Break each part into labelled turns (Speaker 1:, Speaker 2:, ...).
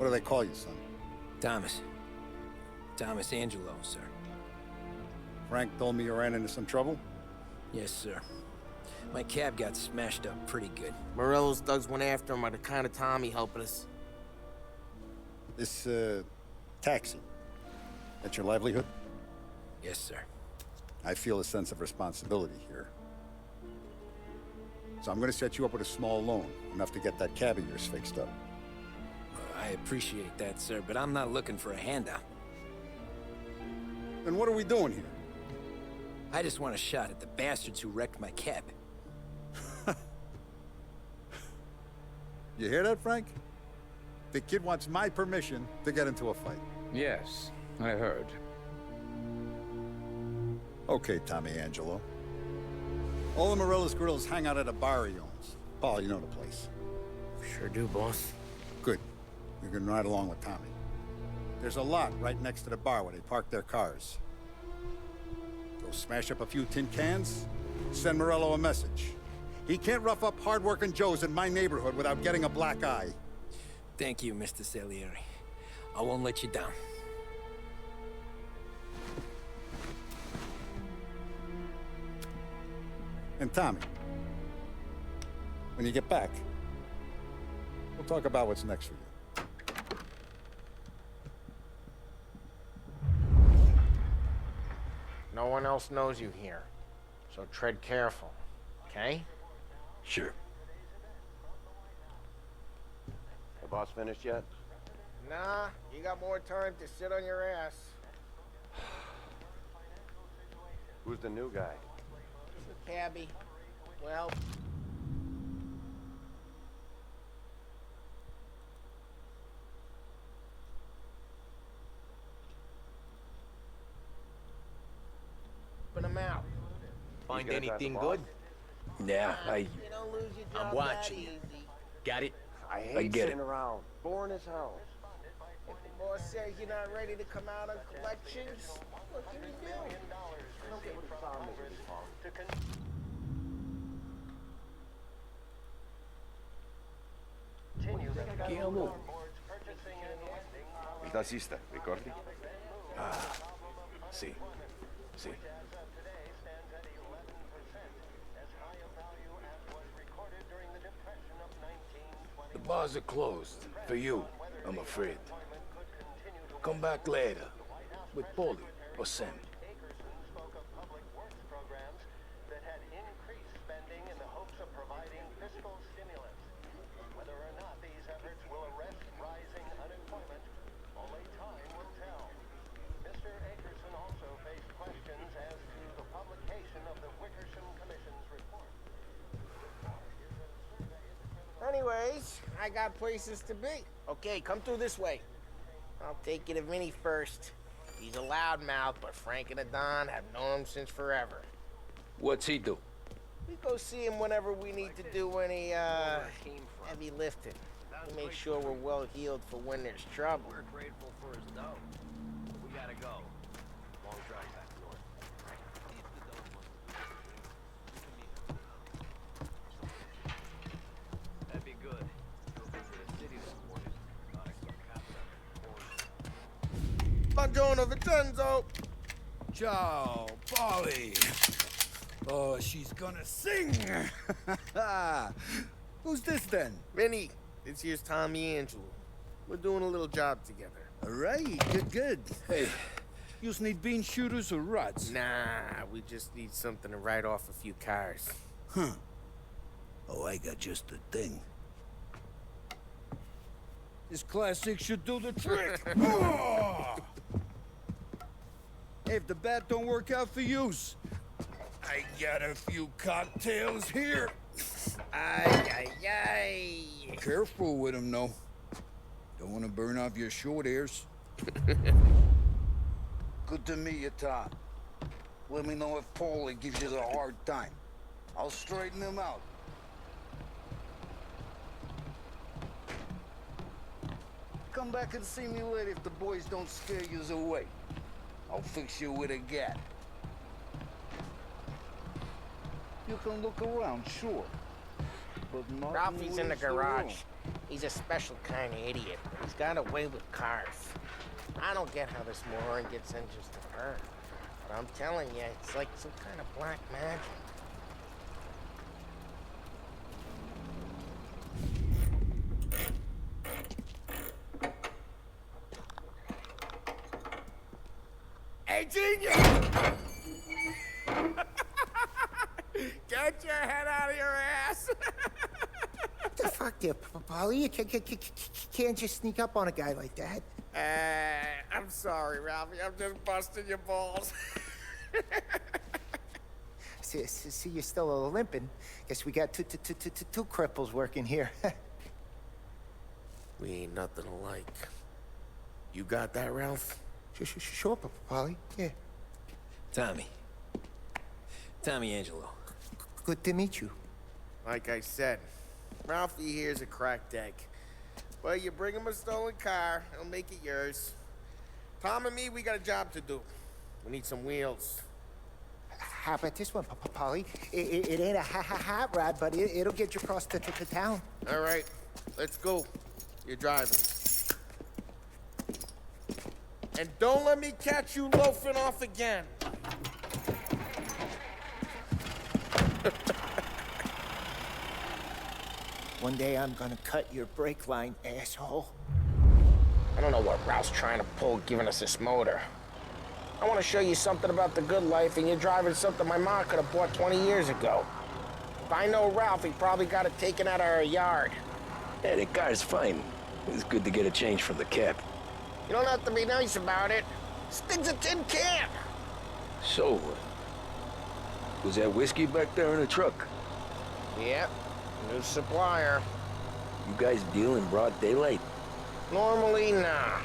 Speaker 1: What do they call you, son?
Speaker 2: Thomas. Thomas Angelo, sir.
Speaker 1: Frank told me you ran into some trouble?
Speaker 2: Yes, sir. My cab got smashed up pretty good.
Speaker 3: Morello's thugs went after him by the kind of Tommy helping us.
Speaker 1: This, taxi. That's your livelihood?
Speaker 2: Yes, sir.
Speaker 1: I feel a sense of responsibility here. So I'm gonna set you up with a small loan, enough to get that cab of yours fixed up.
Speaker 2: I appreciate that, sir, but I'm not looking for a handout.
Speaker 1: Then what are we doing here?
Speaker 2: I just want a shot at the bastards who wrecked my cab.
Speaker 1: You hear that, Frank? The kid wants my permission to get into a fight.
Speaker 4: Yes, I heard.
Speaker 1: Okay, Tommy Angelo. All the Morello's grills hang out at a bar he owns. Paul, you know the place.
Speaker 3: Sure do, boss.
Speaker 1: Good. You can ride along with Tommy. There's a lot right next to the bar where they park their cars. Go smash up a few tin cans, send Morello a message. He can't rough up hard-working Joes in my neighborhood without getting a black eye.
Speaker 2: Thank you, Mr. Salieri. I won't let you down.
Speaker 1: And Tommy, when you get back, we'll talk about what's next for you.
Speaker 3: No one else knows you here, so tread careful, okay?
Speaker 2: Sure.
Speaker 5: The boss finished yet?
Speaker 3: Nah, you got more time to sit on your ass.
Speaker 5: Who's the new guy?
Speaker 3: Cabby. Well... Open them out.
Speaker 5: Find anything good?
Speaker 2: Yeah,
Speaker 3: You don't lose your job
Speaker 2: I'm watching
Speaker 3: that
Speaker 2: you.
Speaker 3: easy.
Speaker 2: Got it?
Speaker 5: I hate
Speaker 2: get
Speaker 5: sitting
Speaker 2: it.
Speaker 5: around. Boring as hell.
Speaker 3: If the boss says you're not ready to come out on collections, what can you do?
Speaker 5: I don't get what the problem is with this farm. ¿Estás lista, Ricordi?
Speaker 6: Sí, sí. The bars are closed. For you, I'm afraid. Come back later. With Paulie or Sam.
Speaker 3: Anyways, I got places to be. Okay, come through this way. I'll take you to Vinny first. He's a loudmouth, but Frank and the Don have known him since forever.
Speaker 6: What's he do?
Speaker 3: We go see him whenever we need to do any, heavy lifting. We make sure we're well healed for when there's trouble.
Speaker 7: We're grateful for his dough. We gotta go. Long drive back north. That'd be good. Go visit the city this morning.
Speaker 3: Buongiorno, Vincenzo!
Speaker 8: Ciao, Polly. Oh, she's gonna sing. Who's this then?
Speaker 3: Vinny, this here's Tommy Angelo. We're doing a little job together.
Speaker 8: All right, good. Hey, you need bean shooters or rods?
Speaker 3: Nah, we just need something to write off a few cars.
Speaker 8: Huh. Oh, I got just the thing. This classic should do the trick. Oh! Hey, if the bat don't work out for yous, I got a few cocktails here.
Speaker 3: Ay.
Speaker 8: Careful with them, though. Don't want to burn off your short hairs. Good to meet you, Tom. Let me know if Paulie gives you a hard time. I'll straighten him out. Come back and see me later if the boys don't scare yous away. I'll fix you with a gat. You can look around, sure. But not
Speaker 3: Ralphie's in the garage. He's a special kind of idiot. He's got a way with cars. I don't get how this moron gets engines to burn. But I'm telling you, it's like some kind of black magic.
Speaker 9: Hey, genius! Get your head out of your ass!
Speaker 10: What the fuck there, Polly? You can't just sneak up on a guy like that.
Speaker 9: I'm sorry, Ralphie. I'm just busting your balls.
Speaker 10: See, you're still limping. Guess we got two cripples working here.
Speaker 3: We ain't nothing alike. You got that, Ralph?
Speaker 10: Sure, Polly. Yeah.
Speaker 2: Tommy. Tommy Angelo.
Speaker 10: Good to meet you.
Speaker 3: Like I said, Ralphie here's a cracked egg. Well, you bring him a stolen car, he'll make it yours. Tom and me, we got a job to do. We need some wheels.
Speaker 10: How about this one, Polly? It ain't a hot rod, but it'll get you across to town.
Speaker 3: All right, let's go. You're driving. And don't let me catch you loafing off again.
Speaker 10: One day I'm gonna cut your brake line, asshole.
Speaker 3: I don't know what Ralph's trying to pull giving us this motor. I want to show you something about the good life, and you're driving something my mom could have bought 20 years ago. If I know Ralph, he probably got it taken out of our yard.
Speaker 2: Yeah, the car's fine. It's good to get a change from the cab.
Speaker 3: You don't have to be nice about it. Stig's a tin can.
Speaker 6: So, was that whiskey back there in the truck?
Speaker 3: Yep, new supplier.
Speaker 6: You guys deal in broad daylight?
Speaker 3: Normally, nah.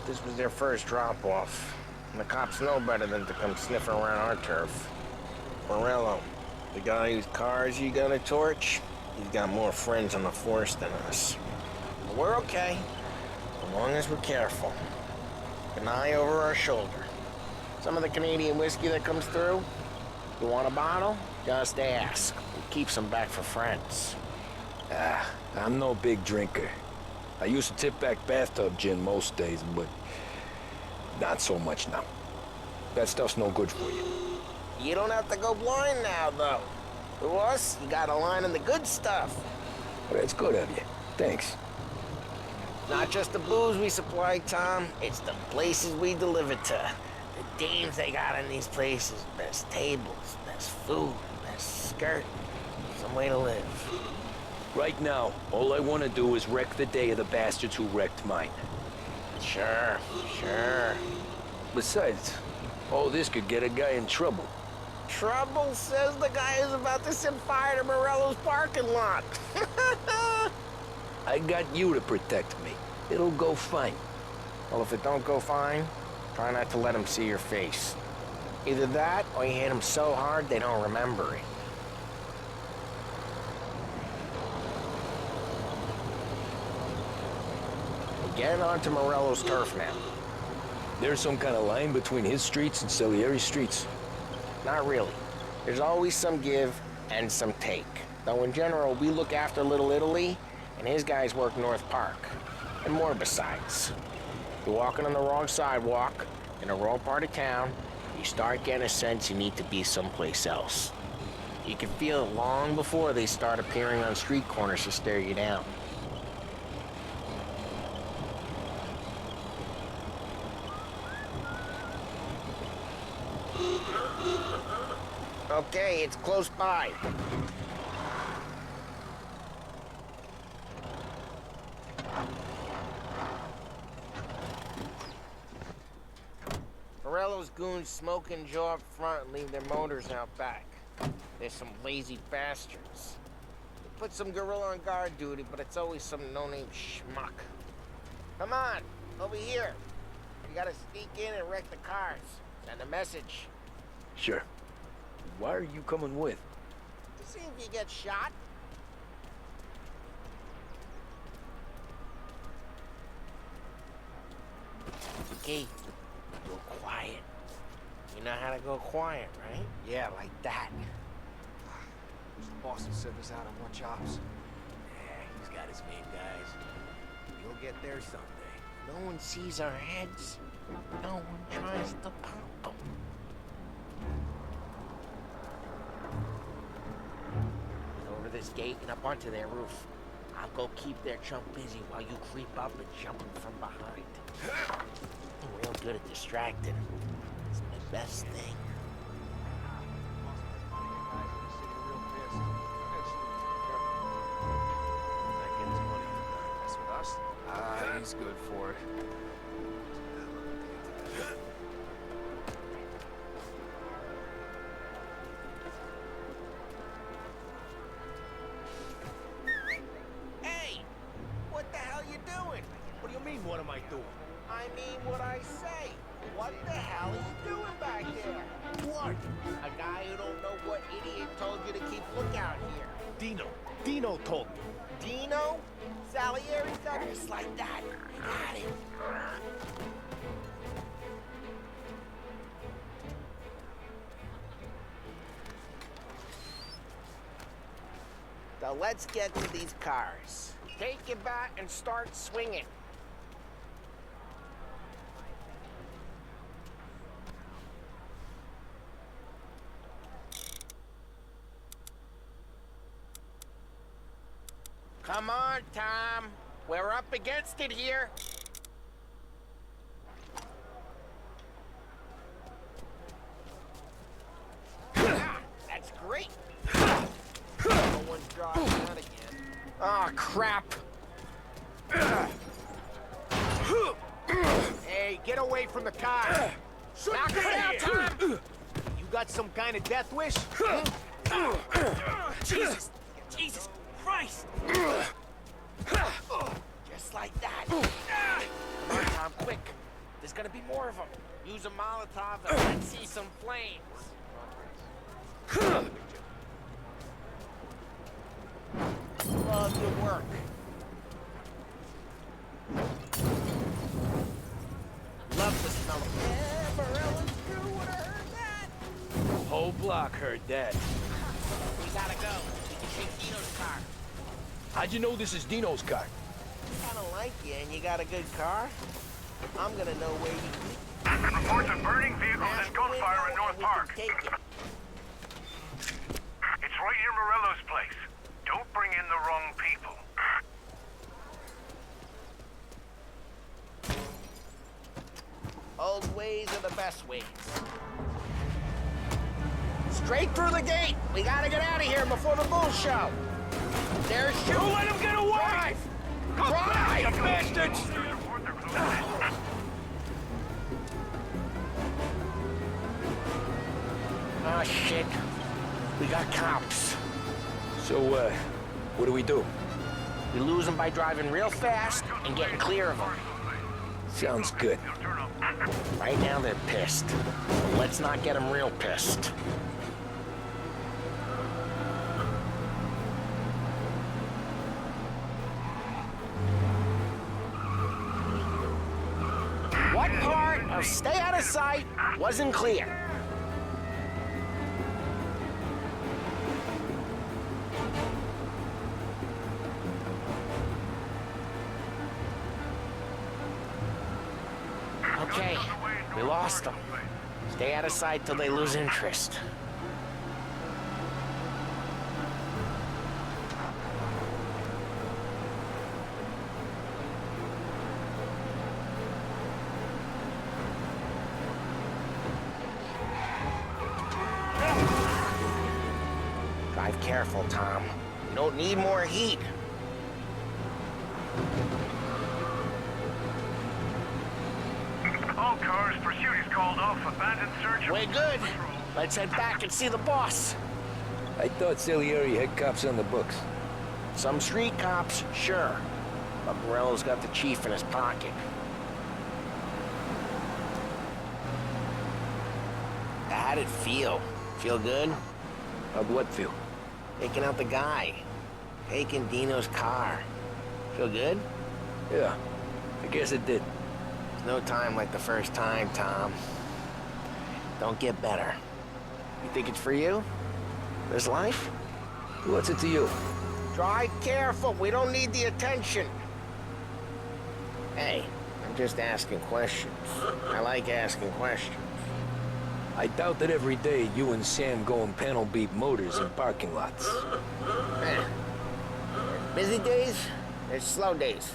Speaker 3: This was their first drop-off. And the cops know better than to come sniffing around our turf. Morello, the guy whose cars you gonna torch, he's got more friends on the force than us. But we're okay, as long as we're careful. An eye over our shoulder. Some of the Canadian whiskey that comes through, you want a bottle? Just ask. It keeps them back for friends.
Speaker 6: I'm no big drinker. I used to tip back bathtub gin most days, but not so much now. That stuff's no good for you.
Speaker 3: You don't have to go blind now, though. To us, you got a line in the good stuff.
Speaker 6: Well, that's good of you. Thanks.
Speaker 3: Not just the booze we supply, Tom. It's the places we deliver to. The dames they got in these places. Best tables, best food, best skirt. Some way to live.
Speaker 6: Right now, all I want to do is wreck the day of the bastards who wrecked mine.
Speaker 3: Sure.
Speaker 6: Besides, all this could get a guy in trouble.
Speaker 3: Trouble says the guy is about to set fire to Morello's parking lot.
Speaker 6: I got you to protect me. It'll go fine.
Speaker 3: Well, if it don't go fine, try not to let him see your face. Either that, or you hit him so hard they don't remember it. We're getting onto Morello's turf now.
Speaker 6: There's some kind of line between his streets and Salieri's streets.
Speaker 3: Not really. There's always some give and some take. Though in general, we look after Little Italy, and his guys work North Park. And more besides. You're walking on the wrong sidewalk, in the wrong part of town, you start getting a sense you need to be someplace else. You can feel it long before they start appearing on street corners to stare you down. Okay, it's close by. Morello's goons smoke and jaw up front and leave their motors out back. They're some lazy bastards. They put some gorilla on guard duty, but it's always some no-name schmuck. Come on, over here. You gotta sneak in and wreck the cars. Send a message.
Speaker 6: Sure. Why are you coming with?
Speaker 3: To see if you get shot. Okay, go quiet. You know how to go quiet, right? Yeah, like that.
Speaker 11: Wish the boss had sent us out on more jobs.
Speaker 3: Yeah,
Speaker 7: He's got his main guys. You'll get there someday.
Speaker 3: No one sees our heads. No one tries to pop them. Over this gate and up onto their roof. I'll go keep their chump busy while you creep up and jump him from behind. I'm real good at distracting. It's my best thing.
Speaker 4: He's good for it.
Speaker 3: Hey! What the hell you doing?
Speaker 7: What do you mean, what am I doing?
Speaker 3: I mean what I say. What the hell are you doing back there?
Speaker 7: What?
Speaker 3: A guy who don't know what idiot told you to keep lookout here.
Speaker 7: Dino told me.
Speaker 3: Dino? Salieri's got just like that. I got it. So let's get to these cars. Take your bat and start swinging. Come on, Tom. We're up against it here. Ah, that's great. No one's driving that again. Oh, crap.
Speaker 7: Hey, get away from the car.
Speaker 3: Knock it down, Tom.
Speaker 7: You got some kind of death wish? Jesus Christ!
Speaker 3: Just like that. Come on, Tom, quick. There's gonna be more of them. Use a Molotov and let's see some flames. Love your work. Love the smell of it. Yeah, Morella's crew would have heard that.
Speaker 6: Whole block heard that.
Speaker 3: We gotta go. We can take Dino's car.
Speaker 6: How'd you know this is Dino's car?
Speaker 3: I don't like you and you got a good car. I'm gonna know where you
Speaker 5: Reports of burning vehicles and gunfire in North Park.
Speaker 3: Take it.
Speaker 5: It's right near Morello's place. Don't bring in the wrong people.
Speaker 3: Old ways are the best ways. Straight through the gate. We gotta get out of here before the bull show. There's shooting.
Speaker 6: Don't let him get away!
Speaker 3: Drive!
Speaker 6: You bastards!
Speaker 5: Report they're closing.
Speaker 3: Oh, shit. We got cops.
Speaker 6: So, what do we do?
Speaker 3: We lose them by driving real fast and getting clear of them.
Speaker 6: Sounds good.
Speaker 3: Right now they're pissed. But let's not get them real pissed. What part of stay out of sight wasn't clear? Okay, we lost them. Stay out of sight till they lose interest. Drive careful, Tom. You don't need more heat.
Speaker 5: All cars, pursuit is called off. Abandoned search.
Speaker 3: We're good. Let's head back and see the boss.
Speaker 6: I thought Salieri had cops on the books.
Speaker 3: Some street cops, sure. But Morello's got the chief in his pocket. How'd it feel? Feel good?
Speaker 6: How'd what feel?
Speaker 3: Taking out the guy. Taking Dino's car. Feel good?
Speaker 6: Yeah, I guess it did.
Speaker 3: No time like the first time, Tom. Don't get better. You think it's for you? This life?
Speaker 6: What's it to you?
Speaker 3: Drive careful. We don't need the attention. Hey, I'm just asking questions. I like asking questions.
Speaker 6: I doubt that every day you and Sam go and panel beat motors in parking lots.
Speaker 3: Eh. Busy days, there's slow days.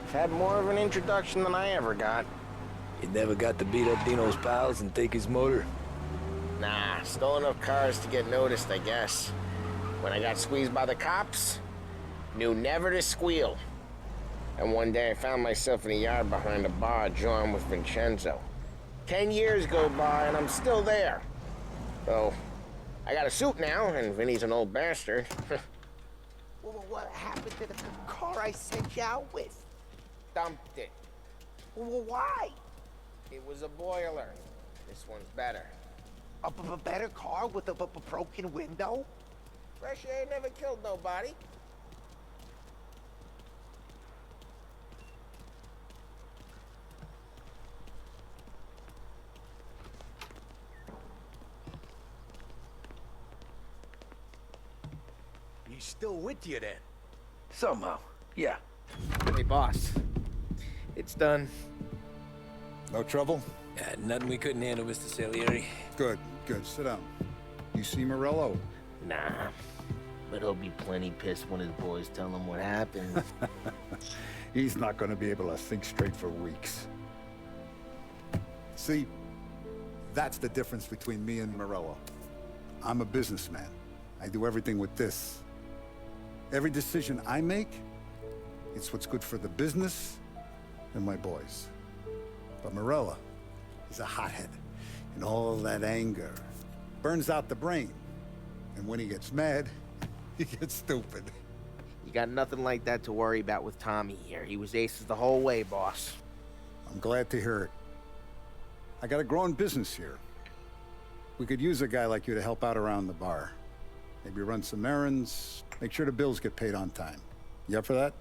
Speaker 3: I've had more of an introduction than I ever got.
Speaker 6: You never got to beat up Dino's pals and take his motor?
Speaker 3: Nah, stole enough cars to get noticed, I guess. When I got squeezed by the cops, knew never to squeal. And one day I found myself in a yard behind a bar drawing with Vincenzo. 10 years go by and I'm still there. So, I got a suit now, and Vinny's an old bastard.
Speaker 10: Well, what happened to the car I sent you out with?
Speaker 3: Dumped it.
Speaker 10: Well, why?
Speaker 3: It was a boiler. This one's better.
Speaker 10: A better car with a broken window?
Speaker 3: Fresh air never killed nobody.
Speaker 2: He's still with you then?
Speaker 6: Somehow, yeah.
Speaker 9: Hey, boss. It's done.
Speaker 1: No trouble?
Speaker 2: Nothing we couldn't handle, Mr. Salieri.
Speaker 1: Good, good. Sit down. You see Morello?
Speaker 3: Nah. But he'll be plenty pissed when his boys tell him what happened.
Speaker 1: He's not going to be able to think straight for weeks. See, that's the difference between me and Morello. I'm a businessman. I do everything with this. Every decision I make, it's what's good for the business and my boys. But Morello is a hothead, and all that anger burns out the brain. And when he gets mad, he gets stupid.
Speaker 9: You got nothing like that to worry about with Tommy here. He was aces the whole way, boss.
Speaker 1: I'm glad to hear it. I got a growing business here. We could use a guy like you to help out around the bar. Maybe run some errands, make sure the bills get paid on time. You up for that?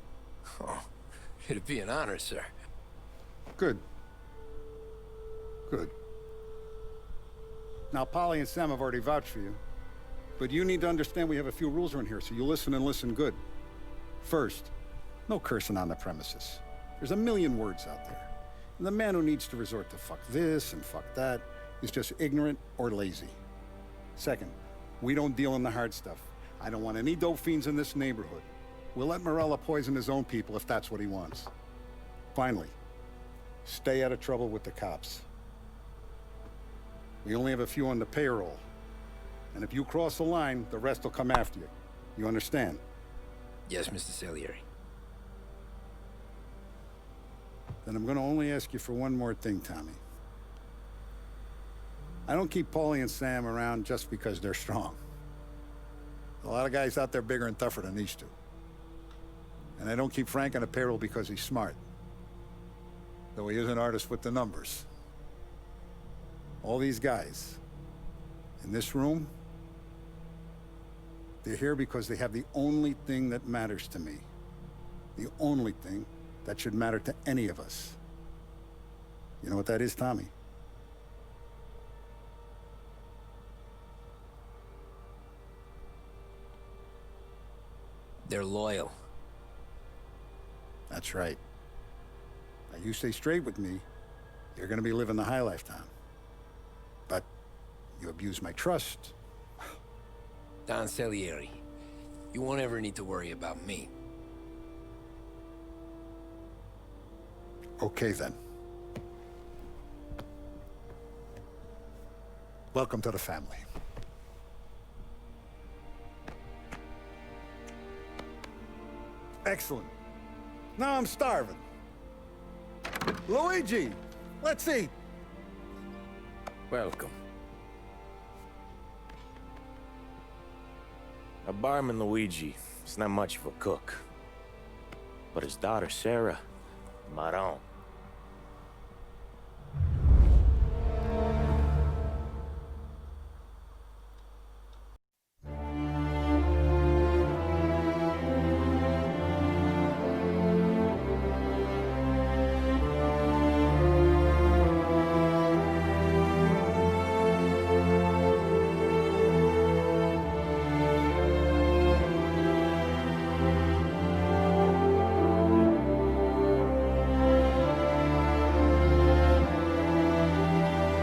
Speaker 2: Oh, it'd be an honor, sir.
Speaker 1: Good. Good. Now, Polly and Sam have already vouched for you. But you need to understand we have a few rules around here, so you listen and listen good. First, no cursing on the premises. There's a million words out there. And the man who needs to resort to fuck this and fuck that is just ignorant or lazy. Second, we don't deal in the hard stuff. I don't want any dope fiends in this neighborhood. We'll let Morello poison his own people if that's what he wants. Finally, stay out of trouble with the cops. We only have a few on the payroll. And if you cross the line, the rest will come after you. You understand?
Speaker 2: Yes, Mr. Salieri.
Speaker 1: Then I'm gonna only ask you for one more thing, Tommy. I don't keep Paulie and Sam around just because they're strong. A lot of guys out there bigger and tougher than these two. And I don't keep Frank on a payroll because he's smart. Though he is an artist with the numbers. All these guys in this room, they're here because they have the only thing that matters to me. The only thing that should matter to any of us. You know what that is, Tommy?
Speaker 2: They're loyal.
Speaker 1: That's right. Now, you stay straight with me, you're gonna be living the high life, Tom. But you abuse my trust.
Speaker 2: Don Salieri, you won't ever need to worry about me.
Speaker 1: Okay, then. Welcome to the family. Excellent. Now I'm starving. Luigi, let's eat.
Speaker 2: Welcome.
Speaker 11: A barman Luigi is not much of a cook. But his daughter Sarah, Maron,